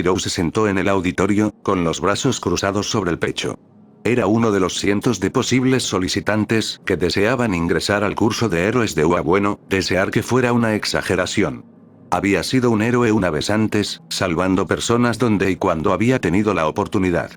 Shirou se sentó en el auditorio, con los brazos cruzados sobre el pecho. Era uno de los cientos de posibles solicitantes que deseaban ingresar al curso de héroes de UA. Bueno, desear que fuera una exageración. Había sido un héroe una vez antes, salvando personas donde y cuando había tenido la oportunidad.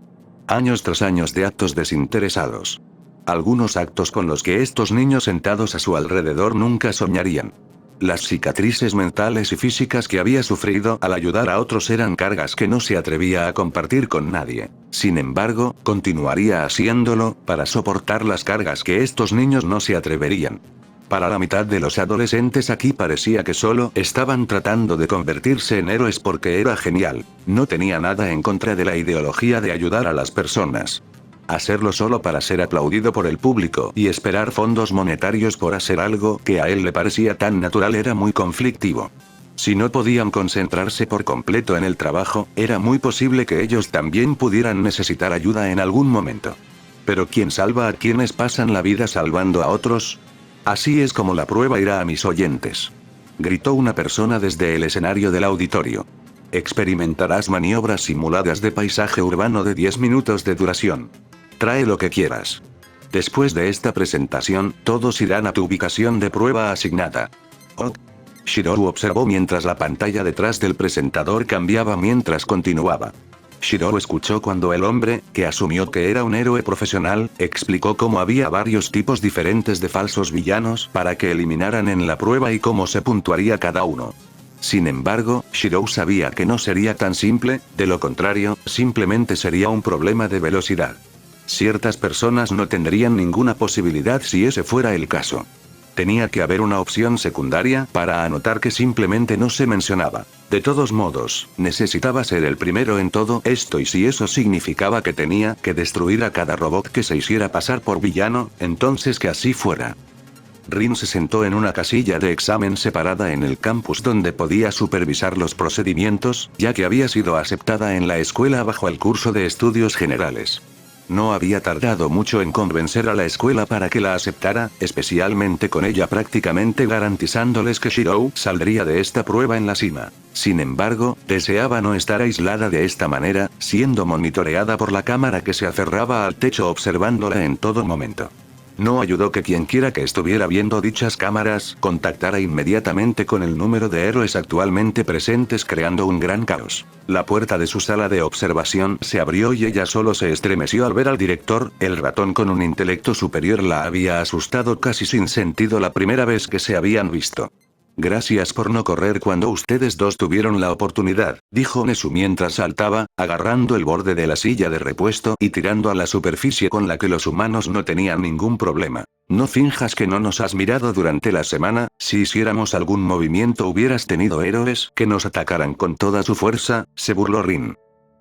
Años tras años de actos desinteresados. Algunos actos con los que estos niños sentados a su alrededor nunca soñarían. Las cicatrices mentales y físicas que había sufrido al ayudar a otros eran cargas que no se atrevía a compartir con nadie. Sin embargo, continuaría haciéndolo, para soportar las cargas que estos niños no se atreverían. Para la mitad de los adolescentes aquí parecía que solo estaban tratando de convertirse en héroes porque era genial. No tenía nada en contra de la ideología de ayudar a las personas. Hacerlo solo para ser aplaudido por el público y esperar fondos monetarios por hacer algo que a él le parecía tan natural era muy conflictivo. Si no podían concentrarse por completo en el trabajo, era muy posible que ellos también pudieran necesitar ayuda en algún momento. Pero ¿quién salva a quienes pasan la vida salvando a otros? Así es como la prueba irá a mis oyentes. Gritó una persona desde el escenario del auditorio. Experimentarás maniobras simuladas de paisaje urbano de 10 minutos de duración. Trae lo que quieras. Después de esta presentación, todos irán a tu ubicación de prueba asignada. Ok. Shirou observó mientras la pantalla detrás del presentador cambiaba mientras continuaba. Shirou escuchó cuando el hombre, que asumió que era un héroe profesional, explicó cómo había varios tipos diferentes de falsos villanos para que eliminaran en la prueba y cómo se puntuaría cada uno. Sin embargo, Shirou sabía que no sería tan simple, de lo contrario, simplemente sería un problema de velocidad. Ciertas personas no tendrían ninguna posibilidad si ese fuera el caso. Tenía que haber una opción secundaria para anotar que simplemente no se mencionaba. De todos modos, necesitaba ser el primero en todo esto y si eso significaba que tenía que destruir a cada robot que se hiciera pasar por villano, entonces que así fuera. Rin se sentó en una casilla de examen separada en el campus donde podía supervisar los procedimientos, ya que había sido aceptada en la escuela bajo el curso de estudios generales. No había tardado mucho en convencer a la escuela para que la aceptara, especialmente con ella prácticamente garantizándoles que Shirou saldría de esta prueba en la cima. Sin embargo, deseaba no estar aislada de esta manera, siendo monitoreada por la cámara que se aferraba al techo observándola en todo momento. No ayudó que quienquiera que estuviera viendo dichas cámaras contactara inmediatamente con el número de héroes actualmente presentes creando un gran caos. La puerta de su sala de observación se abrió y ella solo se estremeció al ver al director. El ratón con un intelecto superior la había asustado casi sin sentido la primera vez que se habían visto. Gracias por no correr cuando ustedes dos tuvieron la oportunidad, dijo Nezu mientras saltaba, agarrando el borde de la silla de repuesto y tirando a la superficie con la que los humanos no tenían ningún problema. No finjas que no nos has mirado durante la semana, si hiciéramos algún movimiento hubieras tenido héroes que nos atacaran con toda su fuerza, se burló Rin.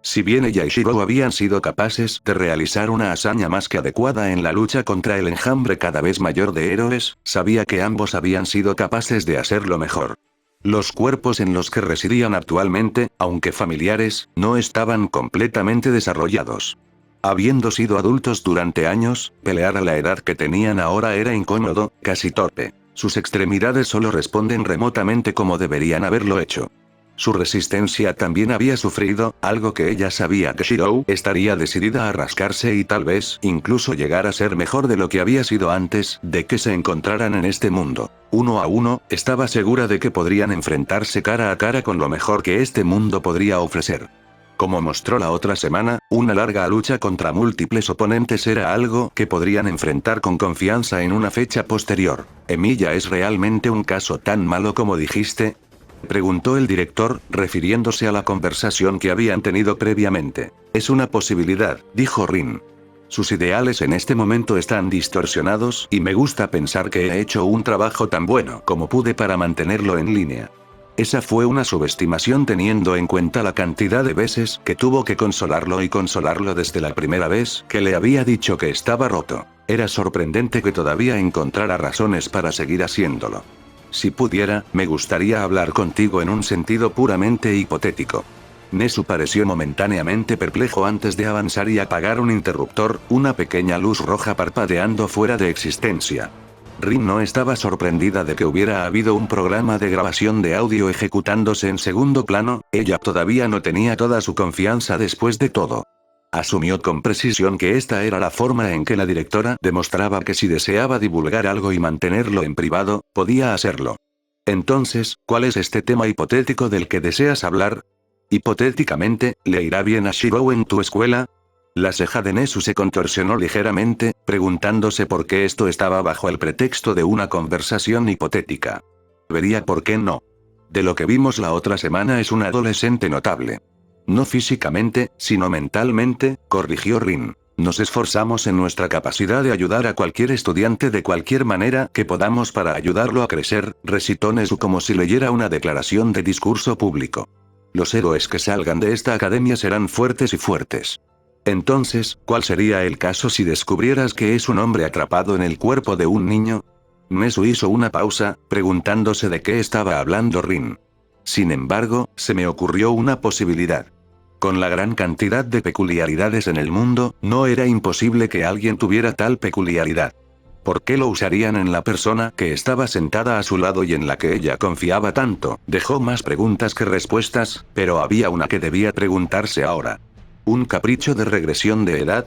Si bien ella y Shirou habían sido capaces de realizar una hazaña más que adecuada en la lucha contra el enjambre cada vez mayor de héroes, sabía que ambos habían sido capaces de hacerlo mejor. Los cuerpos en los que residían actualmente, aunque familiares, no estaban completamente desarrollados. Habiendo sido adultos durante años, pelear a la edad que tenían ahora era incómodo, casi torpe. Sus extremidades solo responden remotamente como deberían haberlo hecho. Su resistencia también había sufrido, algo que ella sabía que Shirou estaría decidida a rascarse y tal vez incluso llegar a ser mejor de lo que había sido antes de que se encontraran en este mundo. Uno a uno, estaba segura de que podrían enfrentarse cara a cara con lo mejor que este mundo podría ofrecer. Como mostró la otra semana, una larga lucha contra múltiples oponentes era algo que podrían enfrentar con confianza en una fecha posterior. ¿Emilia es realmente un caso tan malo como dijiste?, preguntó el director, refiriéndose a la conversación que habían tenido previamente. Es una posibilidad, dijo Rin. Sus ideales en este momento están distorsionados y me gusta pensar que he hecho un trabajo tan bueno como pude para mantenerlo en línea. Esa fue una subestimación teniendo en cuenta la cantidad de veces que tuvo que consolarlo y consolarlo desde la primera vez que le había dicho que estaba roto. Era sorprendente que todavía encontrara razones para seguir haciéndolo. Si pudiera, me gustaría hablar contigo en un sentido puramente hipotético. Nezu pareció momentáneamente perplejo antes de avanzar y apagar un interruptor, una pequeña luz roja parpadeando fuera de existencia. Rin no estaba sorprendida de que hubiera habido un programa de grabación de audio ejecutándose en segundo plano, ella todavía no tenía toda su confianza después de todo. Asumió con precisión que esta era la forma en que la directora demostraba que si deseaba divulgar algo y mantenerlo en privado, podía hacerlo. Entonces, ¿cuál es este tema hipotético del que deseas hablar? Hipotéticamente, ¿le irá bien a Shirou en tu escuela? La ceja de Nesu se contorsionó ligeramente, preguntándose por qué esto estaba bajo el pretexto de una conversación hipotética. Vería por qué no. De lo que vimos la otra semana es un adolescente notable. No físicamente, sino mentalmente, corrigió Rin. Nos esforzamos en nuestra capacidad de ayudar a cualquier estudiante de cualquier manera que podamos para ayudarlo a crecer, recitó Nesu como si leyera una declaración de discurso público. Los héroes que salgan de esta academia serán fuertes y fuertes. Entonces, ¿cuál sería el caso si descubrieras que es un hombre atrapado en el cuerpo de un niño? Nesu hizo una pausa, preguntándose de qué estaba hablando Rin. Sin embargo, se me ocurrió una posibilidad. Con la gran cantidad de peculiaridades en el mundo, no era imposible que alguien tuviera tal peculiaridad. ¿Por qué lo usarían en la persona que estaba sentada a su lado y en la que ella confiaba tanto? Dejó más preguntas que respuestas, pero había una que debía preguntarse ahora. ¿Un capricho de regresión de edad?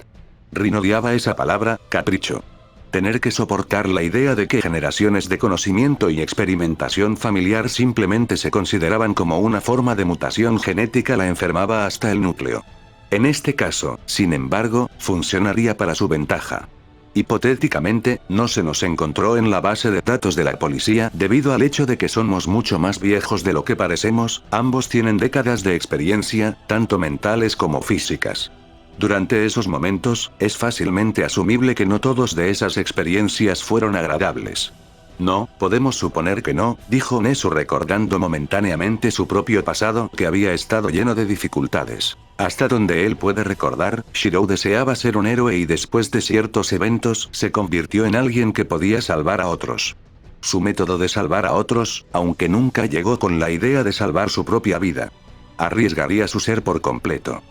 Rin odiaba esa palabra, capricho. Tener que soportar la idea de que generaciones de conocimiento y experimentación familiar simplemente se consideraban como una forma de mutación genética la enfermaba hasta el núcleo. En este caso, sin embargo, funcionaría para su ventaja. Hipotéticamente, no se nos encontró en la base de datos de la policía debido al hecho de que somos mucho más viejos de lo que parecemos, ambos tienen décadas de experiencia, tanto mentales como físicas. Durante esos momentos, es fácilmente asumible que no todos de esas experiencias fueron agradables. No, podemos suponer que no, dijo Nesu recordando momentáneamente su propio pasado que había estado lleno de dificultades. Hasta donde él puede recordar, Shirou deseaba ser un héroe y después de ciertos eventos se convirtió en alguien que podía salvar a otros. Su método de salvar a otros, aunque nunca llegó con la idea de salvar su propia vida. Arriesgaría su ser por completo.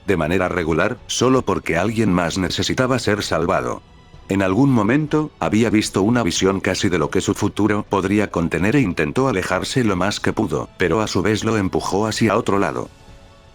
De manera regular, solo porque alguien más necesitaba ser salvado. En algún momento, había visto una visión casi de lo que su futuro podría contener e intentó alejarse lo más que pudo, pero a su vez lo empujó hacia otro lado.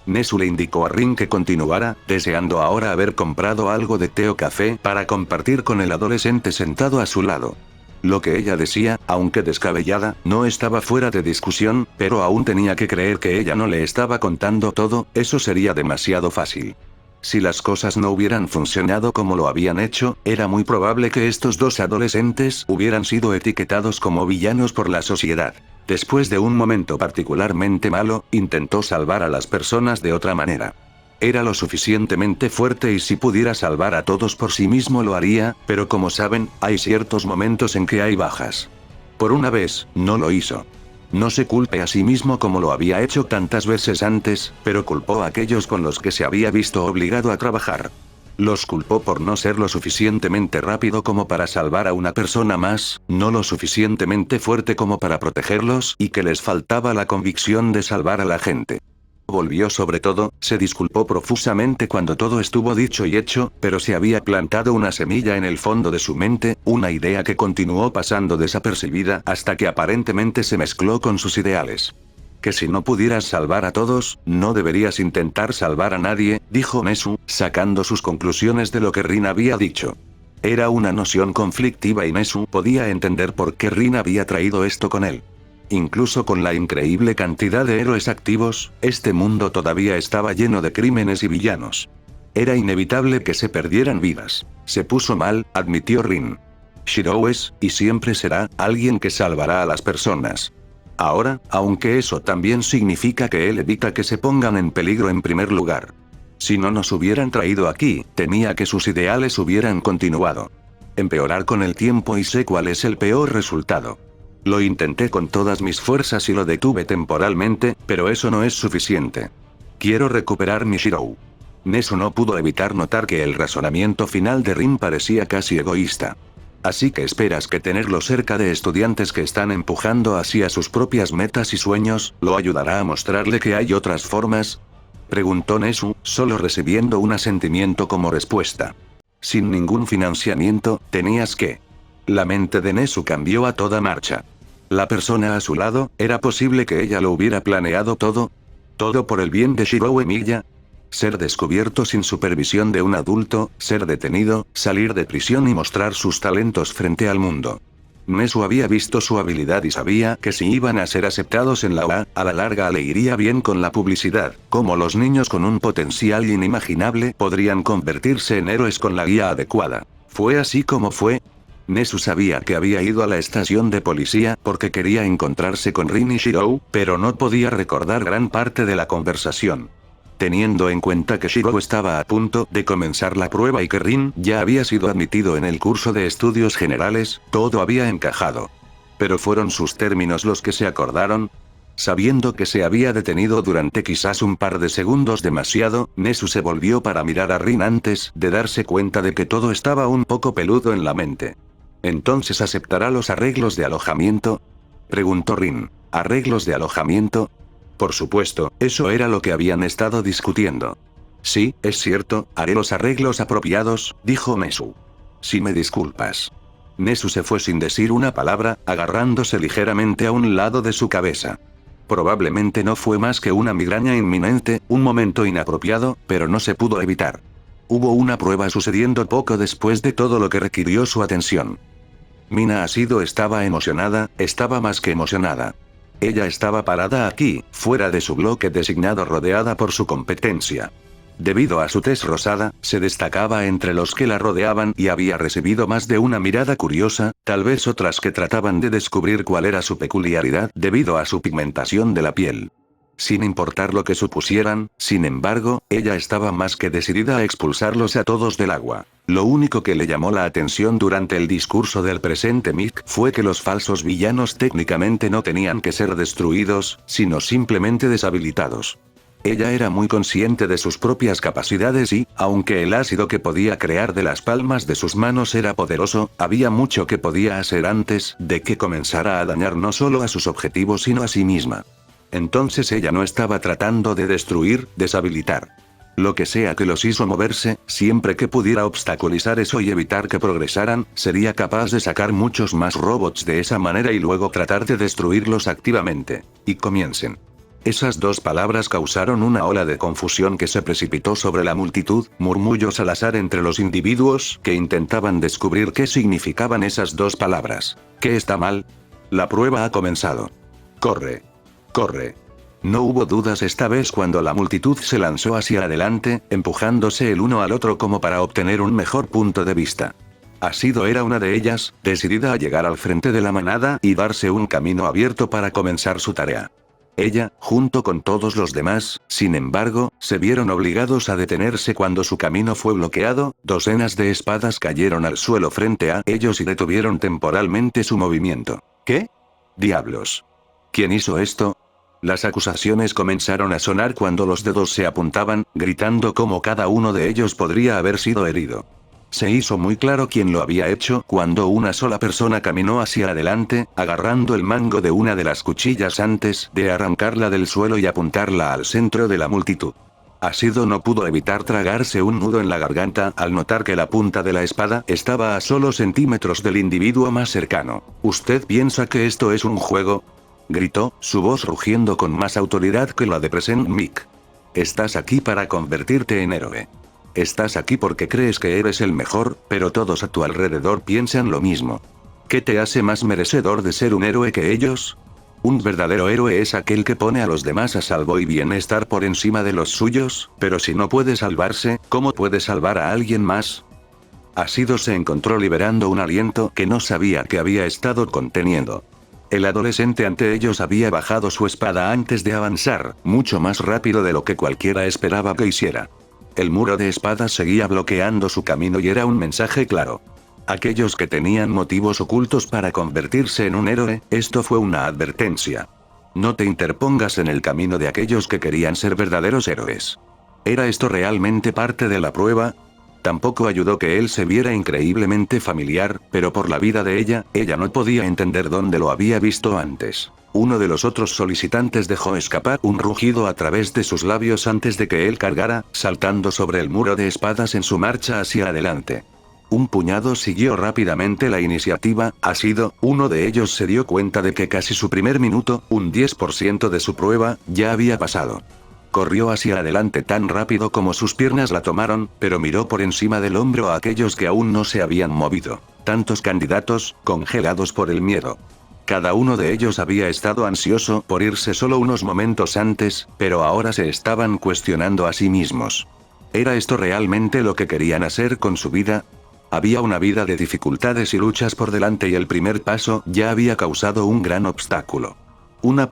Nesu le indicó a Rin que continuara, deseando ahora haber comprado algo de té o café para compartir con el adolescente sentado a su lado. Lo que ella decía, aunque descabellada, no estaba fuera de discusión, pero aún tenía que creer que ella no le estaba contando todo, eso sería demasiado fácil. Si las cosas no hubieran funcionado como lo habían hecho, era muy probable que estos dos adolescentes hubieran sido etiquetados como villanos por la sociedad. Después de un momento particularmente malo, intentó salvar a las personas de otra manera. Era lo suficientemente fuerte y si pudiera salvar a todos por sí mismo lo haría, pero como saben, hay ciertos momentos en que hay bajas. Por una vez, no lo hizo. No se culpe a sí mismo como lo había hecho tantas veces antes, pero culpó a aquellos con los que se había visto obligado a trabajar. Los culpó por no ser lo suficientemente rápido como para salvar a una persona más, no lo suficientemente fuerte como para protegerlos y que les faltaba la convicción de salvar a la gente. Volvió sobre todo, se disculpó profusamente cuando todo estuvo dicho y hecho, pero se había plantado una semilla en el fondo de su mente, una idea que continuó pasando desapercibida hasta que aparentemente se mezcló con sus ideales. Que si no pudieras salvar a todos, no deberías intentar salvar a nadie, dijo Nesu, sacando sus conclusiones de lo que Rin había dicho. Era una noción conflictiva y Nesu podía entender por qué Rin había traído esto con él. Incluso con la increíble cantidad de héroes activos, este mundo todavía estaba lleno de crímenes y villanos. Era inevitable que se perdieran vidas. Se puso mal, admitió Rin. Shirou es, y siempre será, alguien que salvará a las personas. Ahora, aunque eso también significa que él evita que se pongan en peligro en primer lugar. Si no nos hubieran traído aquí, temía que sus ideales hubieran continuado. Empeorar con el tiempo y sé cuál es el peor resultado. Lo intenté con todas mis fuerzas y lo detuve temporalmente, pero eso no es suficiente. Quiero recuperar mi Shirou. Nesu no pudo evitar notar que el razonamiento final de Rin parecía casi egoísta. Así que esperas que tenerlo cerca de estudiantes que están empujando hacia sus propias metas y sueños, ¿lo ayudará a mostrarle que hay otras formas? Preguntó Nesu, solo recibiendo un asentimiento como respuesta. Sin ningún financiamiento, tenías que... La mente de Nezu cambió a toda marcha. La persona a su lado, ¿era posible que ella lo hubiera planeado todo? ¿Todo por el bien de Shiro Emiya? Ser descubierto sin supervisión de un adulto, ser detenido, salir de prisión y mostrar sus talentos frente al mundo. Nezu había visto su habilidad y sabía que si iban a ser aceptados en la OA, a la larga le iría bien con la publicidad, como los niños con un potencial inimaginable podrían convertirse en héroes con la guía adecuada. ¿Fue así como fue? Nezu sabía que había ido a la estación de policía porque quería encontrarse con Rin y Shiro, pero no podía recordar gran parte de la conversación. Teniendo en cuenta que Shiro estaba a punto de comenzar la prueba y que Rin ya había sido admitido en el curso de estudios generales, todo había encajado. Pero ¿fueron sus términos los que se acordaron? Sabiendo que se había detenido durante quizás un par de segundos demasiado, Nezu se volvió para mirar a Rin antes de darse cuenta de que todo estaba un poco peludo en la mente. ¿Entonces aceptará los arreglos de alojamiento? Preguntó Rin. ¿Arreglos de alojamiento? Por supuesto, eso era lo que habían estado discutiendo. Sí, es cierto, haré los arreglos apropiados, dijo Nezu. Si me disculpas. Nezu se fue sin decir una palabra, agarrándose ligeramente a un lado de su cabeza. Probablemente no fue más que una migraña inminente, un momento inapropiado, pero no se pudo evitar. Hubo una prueba sucediendo poco después de todo lo que requirió su atención. Mina Asido estaba emocionada, estaba más que emocionada. Ella estaba parada aquí, fuera de su bloque designado rodeada por su competencia. Debido a su tez rosada, se destacaba entre los que la rodeaban y había recibido más de una mirada curiosa, tal vez otras que trataban de descubrir cuál era su peculiaridad debido a su pigmentación de la piel. Sin importar lo que supusieran, sin embargo, ella estaba más que decidida a expulsarlos a todos del agua. Lo único que le llamó la atención durante el discurso del presente Mick fue que los falsos villanos técnicamente no tenían que ser destruidos, sino simplemente deshabilitados. Ella era muy consciente de sus propias capacidades y, aunque el ácido que podía crear de las palmas de sus manos era poderoso, había mucho que podía hacer antes de que comenzara a dañar no solo a sus objetivos sino a sí misma. Entonces ella no estaba tratando de destruir, deshabilitar. Lo que sea que los hizo moverse, siempre que pudiera obstaculizar eso y evitar que progresaran, sería capaz de sacar muchos más robots de esa manera y luego tratar de destruirlos activamente. Y comiencen. Esas dos palabras causaron una ola de confusión que se precipitó sobre la multitud, murmullos al azar entre los individuos que intentaban descubrir qué significaban esas dos palabras. ¿Qué está mal? La prueba ha comenzado. Corre. Corre. No hubo dudas esta vez cuando la multitud se lanzó hacia adelante, empujándose el uno al otro como para obtener un mejor punto de vista. Asido era una de ellas, decidida a llegar al frente de la manada y darse un camino abierto para comenzar su tarea. Ella, junto con todos los demás, sin embargo, se vieron obligados a detenerse cuando su camino fue bloqueado, docenas de espadas cayeron al suelo frente a ellos y detuvieron temporalmente su movimiento. ¿Qué? ¡Diablos! ¿Quién hizo esto? Las acusaciones comenzaron a sonar cuando los dedos se apuntaban, gritando cómo cada uno de ellos podría haber sido herido. Se hizo muy claro quién lo había hecho cuando una sola persona caminó hacia adelante, agarrando el mango de una de las cuchillas antes de arrancarla del suelo y apuntarla al centro de la multitud. Asido no pudo evitar tragarse un nudo en la garganta al notar que la punta de la espada estaba a solo centímetros del individuo más cercano. ¿Usted piensa que esto es un juego?, gritó, su voz rugiendo con más autoridad que la de Present Mick. Estás aquí para convertirte en héroe. Estás aquí porque crees que eres el mejor, pero todos a tu alrededor piensan lo mismo. ¿Qué te hace más merecedor de ser un héroe que ellos? Un verdadero héroe es aquel que pone a los demás a salvo y bienestar por encima de los suyos, pero si no puede salvarse, ¿cómo puede salvar a alguien más? Asido se encontró liberando un aliento que no sabía que había estado conteniendo. El adolescente ante ellos había bajado su espada antes de avanzar, mucho más rápido de lo que cualquiera esperaba que hiciera. El muro de espadas seguía bloqueando su camino y era un mensaje claro. Aquellos que tenían motivos ocultos para convertirse en un héroe, esto fue una advertencia. No te interpongas en el camino de aquellos que querían ser verdaderos héroes. ¿Era esto realmente parte de la prueba? Tampoco ayudó que él se viera increíblemente familiar, pero por la vida de ella no podía entender dónde lo había visto antes. Uno de los otros solicitantes dejó escapar un rugido a través de sus labios antes de que él cargara, saltando sobre el muro de espadas en su marcha hacia adelante. Un puñado siguió rápidamente la iniciativa, uno de ellos se dio cuenta de que casi su primer minuto, un 10% de su prueba, ya había pasado. Corrió hacia adelante tan rápido como sus piernas la tomaron, pero miró por encima del hombro a aquellos que aún no se habían movido. Tantos candidatos, congelados por el miedo. Cada uno de ellos había estado ansioso por irse solo unos momentos antes, pero ahora se estaban cuestionando a sí mismos. ¿Era esto realmente lo que querían hacer con su vida? Había una vida de dificultades y luchas por delante y el primer paso ya había causado un gran obstáculo. Una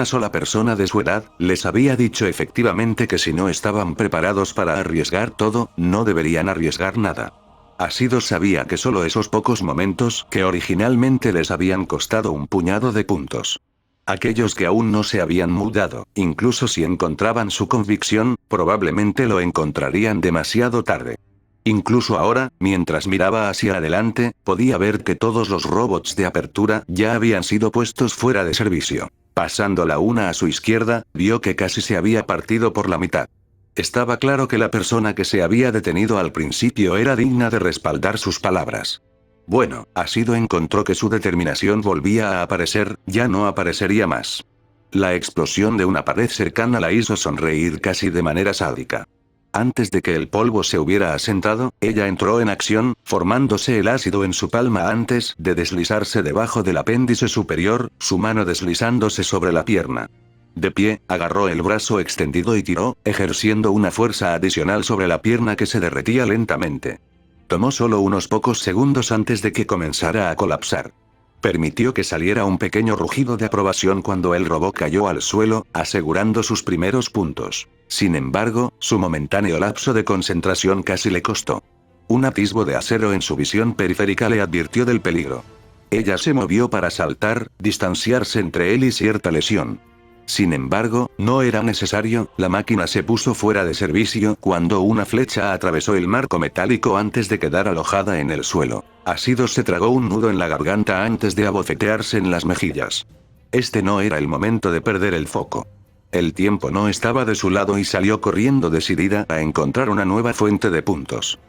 sola persona de su edad, les había dicho efectivamente que si no estaban preparados para arriesgar todo, no deberían arriesgar nada. Asido sabía que solo esos pocos momentos que originalmente les habían costado un puñado de puntos. Aquellos que aún no se habían mudado, incluso si encontraban su convicción, probablemente lo encontrarían demasiado tarde. Incluso ahora, mientras miraba hacia adelante, podía ver que todos los robots de apertura ya habían sido puestos fuera de servicio. Pasando la una a su izquierda, vio que casi se había partido por la mitad. Estaba claro que la persona que se había detenido al principio era digna de respaldar sus palabras. Bueno, Asido encontró que su determinación volvía a aparecer, ya no aparecería más. La explosión de una pared cercana la hizo sonreír casi de manera sádica. Antes de que el polvo se hubiera asentado, ella entró en acción, formándose el ácido en su palma antes de deslizarse debajo del apéndice superior, su mano deslizándose sobre la pierna. De pie, agarró el brazo extendido y tiró, ejerciendo una fuerza adicional sobre la pierna que se derretía lentamente. Tomó solo unos pocos segundos antes de que comenzara a colapsar. Permitió que saliera un pequeño rugido de aprobación cuando el robot cayó al suelo, asegurando sus primeros puntos. Sin embargo, su momentáneo lapso de concentración casi le costó. Un atisbo de acero en su visión periférica le advirtió del peligro. Ella se movió para saltar, distanciarse entre él y cierta lesión. Sin embargo, no era necesario, la máquina se puso fuera de servicio cuando una flecha atravesó el marco metálico antes de quedar alojada en el suelo. Asido se tragó un nudo en la garganta antes de abofetearse en las mejillas. Este no era el momento de perder el foco. El tiempo no estaba de su lado y salió corriendo decidida a encontrar una nueva fuente de puntos.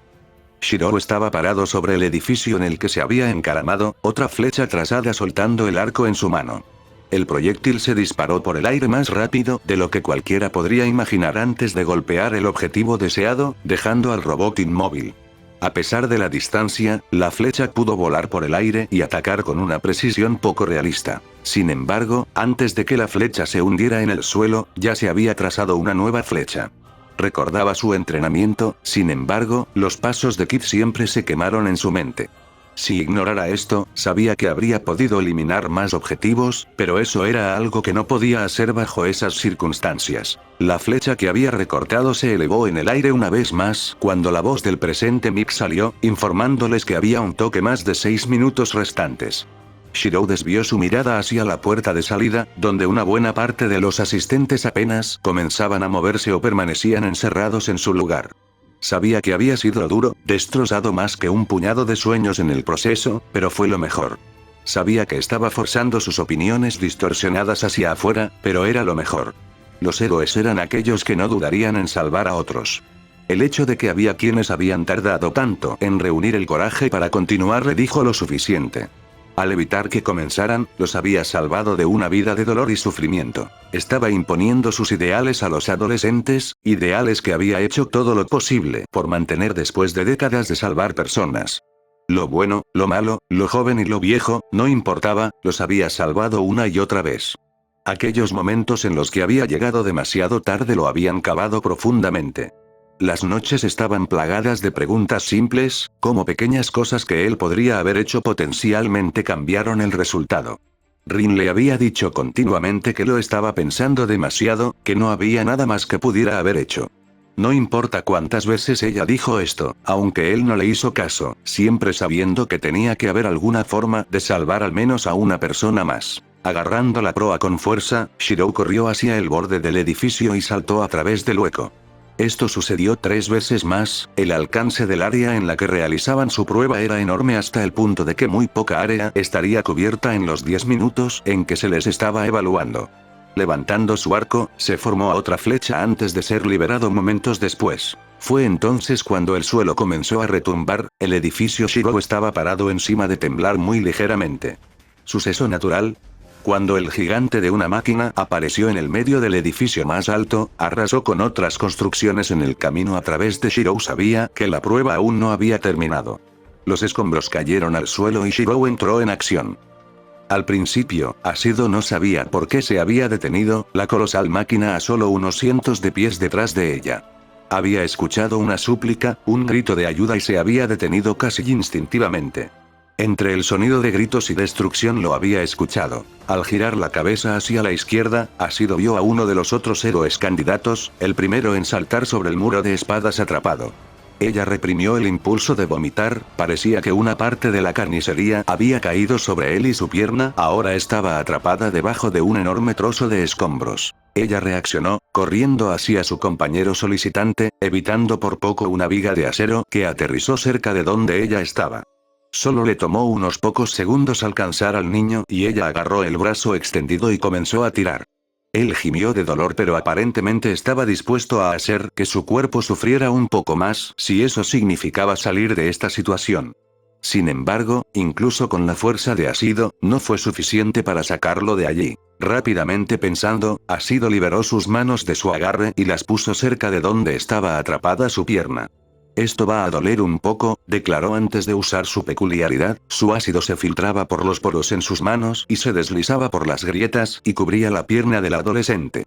Shiro estaba parado sobre el edificio en el que se había encaramado, otra flecha trazada soltando el arco en su mano. El proyectil se disparó por el aire más rápido de lo que cualquiera podría imaginar antes de golpear el objetivo deseado, dejando al robot inmóvil. A pesar de la distancia, la flecha pudo volar por el aire y atacar con una precisión poco realista. Sin embargo, antes de que la flecha se hundiera en el suelo, ya se había trazado una nueva flecha. Recordaba su entrenamiento, sin embargo, los pasos de Kid siempre se quemaron en su mente. Si ignorara esto, sabía que habría podido eliminar más objetivos, pero eso era algo que no podía hacer bajo esas circunstancias. La flecha que había recortado se elevó en el aire una vez más cuando la voz del presente Mick salió, informándoles que había un toque más de 6 minutos restantes. Shiro desvió su mirada hacia la puerta de salida, donde una buena parte de los asistentes apenas comenzaban a moverse o permanecían encerrados en su lugar. Sabía que había sido duro, destrozado más que un puñado de sueños en el proceso, pero fue lo mejor. Sabía que estaba forzando sus opiniones distorsionadas hacia afuera, pero era lo mejor. Los héroes eran aquellos que no dudarían en salvar a otros. El hecho de que había quienes habían tardado tanto en reunir el coraje para continuar le dijo lo suficiente. Al evitar que comenzaran, los había salvado de una vida de dolor y sufrimiento. Estaba imponiendo sus ideales a los adolescentes, ideales que había hecho todo lo posible por mantener después de décadas de salvar personas. Lo bueno, lo malo, lo joven y lo viejo, no importaba, los había salvado una y otra vez. Aquellos momentos en los que había llegado demasiado tarde lo habían cavado profundamente. Las noches estaban plagadas de preguntas simples, como pequeñas cosas que él podría haber hecho potencialmente cambiaron el resultado. Rin le había dicho continuamente que lo estaba pensando demasiado, que no había nada más que pudiera haber hecho. No importa cuántas veces ella dijo esto, aunque él no le hizo caso, siempre sabiendo que tenía que haber alguna forma de salvar al menos a una persona más. Agarrando la proa con fuerza, Shiro corrió hacia el borde del edificio y saltó a través del hueco. Esto sucedió 3 veces más, el alcance del área en la que realizaban su prueba era enorme hasta el punto de que muy poca área estaría cubierta en los 10 minutos en que se les estaba evaluando. Levantando su arco, se formó otra flecha antes de ser liberado momentos después. Fue entonces cuando el suelo comenzó a retumbar, el edificio Shirou estaba parado encima de temblar muy ligeramente. ¿Suceso natural? Cuando el gigante de una máquina apareció en el medio del edificio más alto, arrasó con otras construcciones en el camino a través de Shirou sabía que la prueba aún no había terminado. Los escombros cayeron al suelo y Shirou entró en acción. Al principio, Ashido no sabía por qué se había detenido, la colosal máquina a solo unos cientos de pies detrás de ella. Había escuchado una súplica, un grito de ayuda y se había detenido casi instintivamente. Entre el sonido de gritos y destrucción lo había escuchado. Al girar la cabeza hacia la izquierda, Ashido vio a uno de los otros héroes candidatos, el primero en saltar sobre el muro de espadas atrapado. Ella reprimió el impulso de vomitar, parecía que una parte de la carnicería había caído sobre él y su pierna ahora estaba atrapada debajo de un enorme trozo de escombros. Ella reaccionó, corriendo hacia su compañero solicitante, evitando por poco una viga de acero que aterrizó cerca de donde ella estaba. Solo le tomó unos pocos segundos alcanzar al niño y ella agarró el brazo extendido y comenzó a tirar. Él gimió de dolor pero aparentemente estaba dispuesto a hacer que su cuerpo sufriera un poco más si eso significaba salir de esta situación. Sin embargo, incluso con la fuerza de Ashido, no fue suficiente para sacarlo de allí. Rápidamente pensando, Ashido liberó sus manos de su agarre y las puso cerca de donde estaba atrapada su pierna. Esto va a doler un poco, declaró antes de usar su peculiaridad, su ácido se filtraba por los poros en sus manos y se deslizaba por las grietas y cubría la pierna del adolescente.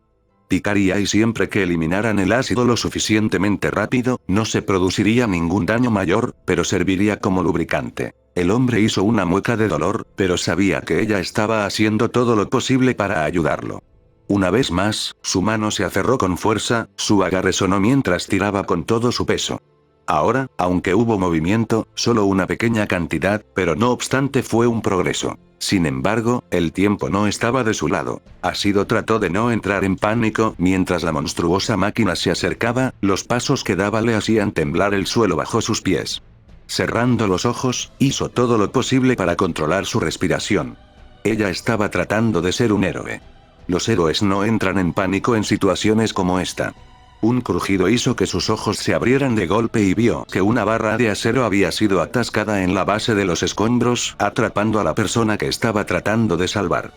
Picaría y siempre que eliminaran el ácido lo suficientemente rápido, no se produciría ningún daño mayor, pero serviría como lubricante. El hombre hizo una mueca de dolor, pero sabía que ella estaba haciendo todo lo posible para ayudarlo. Una vez más, su mano se aferró con fuerza, su agarre sonó mientras tiraba con todo su peso. Ahora, aunque hubo movimiento, solo una pequeña cantidad, pero no obstante fue un progreso. Sin embargo, el tiempo no estaba de su lado. Ashido trató de no entrar en pánico mientras la monstruosa máquina se acercaba, los pasos que daba le hacían temblar el suelo bajo sus pies. Cerrando los ojos, hizo todo lo posible para controlar su respiración. Ella estaba tratando de ser un héroe. Los héroes no entran en pánico en situaciones como esta. Un crujido hizo que sus ojos se abrieran de golpe y vio que una barra de acero había sido atascada en la base de los escombros, atrapando a la persona que estaba tratando de salvar.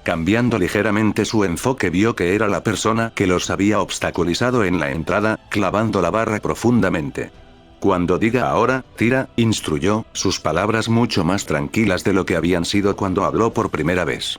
Cambiando ligeramente su enfoque vio que era la persona que los había obstaculizado en la entrada, clavando la barra profundamente. Cuando diga ahora, tira, instruyó, sus palabras mucho más tranquilas de lo que habían sido cuando habló por primera vez.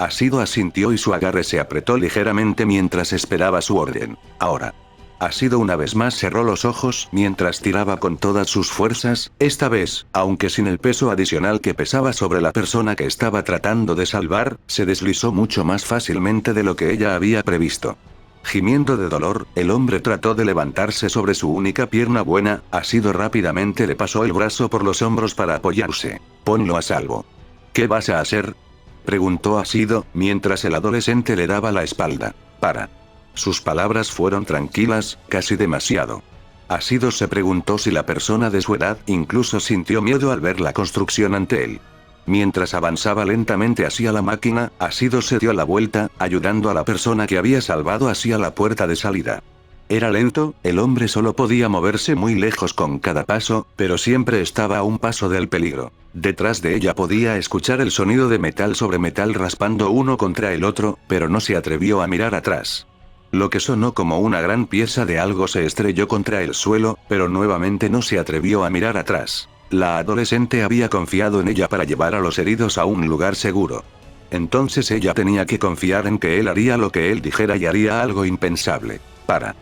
Ashido asintió y su agarre se apretó ligeramente mientras esperaba su orden. Ahora. Ashido una vez más cerró los ojos mientras tiraba con todas sus fuerzas, esta vez, aunque sin el peso adicional que pesaba sobre la persona que estaba tratando de salvar, se deslizó mucho más fácilmente de lo que ella había previsto. Gimiendo de dolor, el hombre trató de levantarse sobre su única pierna buena, Ashido rápidamente le pasó el brazo por los hombros para apoyarse. Ponlo a salvo. ¿Qué vas a hacer?, preguntó Ashido, mientras el adolescente le daba la espalda. Para. Sus palabras fueron tranquilas, casi demasiado. Ashido se preguntó si la persona de su edad incluso sintió miedo al ver la construcción ante él. Mientras avanzaba lentamente hacia la máquina, Ashido se dio la vuelta, ayudando a la persona que había salvado hacia la puerta de salida. Era lento, el hombre solo podía moverse muy lejos con cada paso, pero siempre estaba a un paso del peligro. Detrás de ella podía escuchar el sonido de metal sobre metal raspando uno contra el otro, pero no se atrevió a mirar atrás. Lo que sonó como una gran pieza de algo se estrelló contra el suelo, pero nuevamente no se atrevió a mirar atrás. La adolescente había confiado en ella para llevar a los heridos a un lugar seguro. Entonces ella tenía que confiar en que él haría lo que él dijera y haría algo impensable. Para.